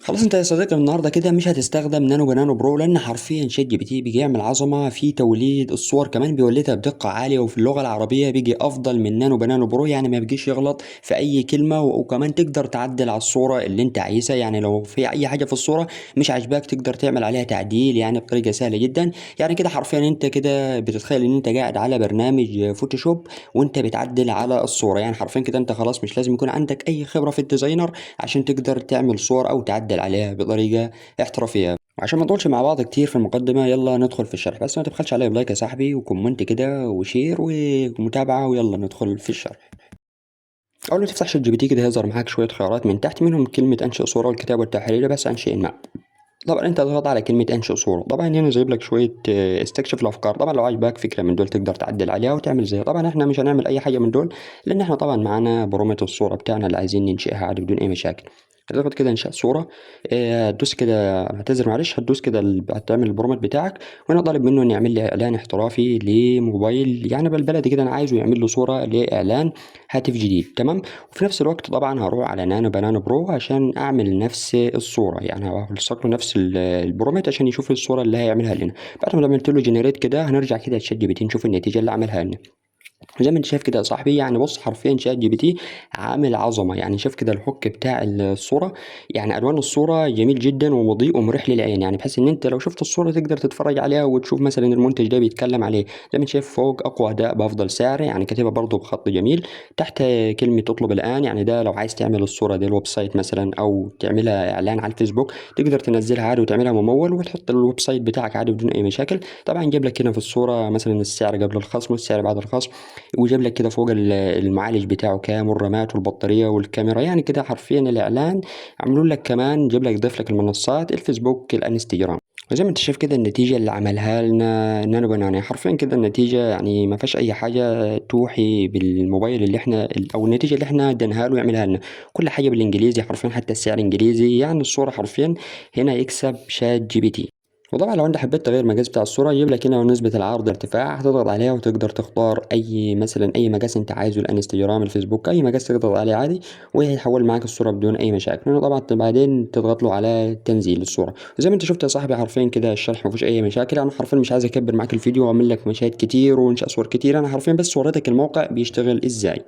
خلاص انت يا صديقي النهارده كده مش هتستخدم نانو بنانو برو، لان حرفيا شات جي بي تي بيجي يعمل عظمه في توليد الصور، كمان بيولدها بدقه عاليه، وفي اللغه العربيه بيجي افضل من نانو بنانو برو، يعني ما بيجيش يغلط في اي كلمه، وكمان تقدر تعدل على الصوره اللي انت عايزها. يعني لو في اي حاجه في الصوره مش عاجباك تقدر تعمل عليها تعديل يعني بطريقه سهله جدا. يعني كده حرفيا انت كده بتتخيل ان انت قاعد على برنامج فوتوشوب وانت بتعدل على الصوره. يعني حرفيا كده انت خلاص مش لازم يكون عندك اي خبره في الديزاينر عشان تقدر تعمل صور او تعدل عليها بطريقه احترافيه. وعشان ما نطولش مع بعض كتير في المقدمه، يلا ندخل في الشرح. بس ما تبخلش عليا بلايك يا صاحبي، وكومنت كده وشير ومتابعه، ويلا ندخل في الشرح. اول ما تفتح شات جي بي تي كده هيظهر معاك شويه خيارات من تحت، منهم كلمه انشئ صوره والكتابه والتحرير، بس انشئ ما. طبعا انت تضغط على كلمه انشئ صوره. طبعا هنا جايب لك شويه استكشف الافكار. طبعا لو عجبك فكره من دول تقدر تعدل عليها وتعمل زيها. طبعا احنا مش هنعمل اي حاجه من دول، لان احنا طبعا معانا برومة الصوره بتاعنا اللي عايزين ننشئها عادي بدون اي مشاكل. هتضغط كده انشاء صوره. هتدوس كده، اعتذر معلش، هتدوس كده هتعمل البرومت بتاعك. وانا طالب منه انه يعمل لي اعلان احترافي لموبايل، يعني بالبلدي كده انا عايزه يعمل له صوره لاعلان هاتف جديد، تمام. وفي نفس الوقت طبعا هروح على نانو بنانو برو عشان اعمل نفس الصوره، يعني هلصق له نفس البرومت عشان يشوف الصوره اللي هيعملها لنا. بعد ما عملت له جنريت كده هنرجع كده لشات جي بي تي نشوف النتيجه اللي عملها لنا. زي ما انت شايف كده يا صاحبي، يعني بص حرفيا شات جي بي تي عامل عظمه. يعني شوف كده الحك بتاع الصوره، يعني الوان الصوره جميل جدا ومضيء ومريح للعين، يعني بحيث ان انت لو شفت الصوره تقدر تتفرج عليها وتشوف مثلا المنتج ده بيتكلم عليه. زي ما انت شايف فوق اقوى اداء بافضل سعر، يعني كاتبها برضه بخط جميل. تحت كلمه اطلب الان، يعني ده لو عايز تعمل الصوره دي الويب سايت مثلا او تعملها اعلان على الفيسبوك، تقدر تنزلها عادي وتعملها ممول وتحط الويب سايت بتاعك عادي بدون اي مشاكل. طبعا جايب لك هنا في الصوره مثلا السعر قبل الخصم والسعر بعد الخصم، وجاب لك كده فوق المعالج بتاعه كام والرامات والبطارية والكاميرا. يعني كده حرفيا الإعلان عملوا لك، كمان جاب لك ضيف لك المنصات الفيسبوك الانستجرام. وزي ما انت شايف كده النتيجة اللي عملها لنا نانو بنانا، حرفيا كده النتيجة يعني ما فيهاش أي حاجة توحي بالموبايل اللي احنا، أو النتيجة اللي احنا اديناها له يعملها لنا. كل حاجة بالإنجليزي حرفيا، حتى السعر إنجليزي. يعني الصورة حرفيا هنا يكسب شات جي بي تي. وطبعا لو انت حبيت تغير المقاس بتاع الصورة يجيب لك هنا نسبة العرض ارتفاع، هتضغط عليها وتقدر تختار اي مثلا اي مقاس انت عايزه، الانستجرام الفيسبوك اي مقاس تضغط عليه عادي، وهيحول معاك الصورة بدون اي مشاكل. هنا طبعا بعدين تضغط له على تنزيل الصورة. وزي ما انت شفت يا صاحبي حرفيا كده الشرح ما فيهوش اي مشاكل. انا حرفيا مش عايز اكبر معاك الفيديو واعمل لك مشاهد كتير وانشاء صور كتير، انا حرفيا بس وريتك الموقع بيشتغل ازاي.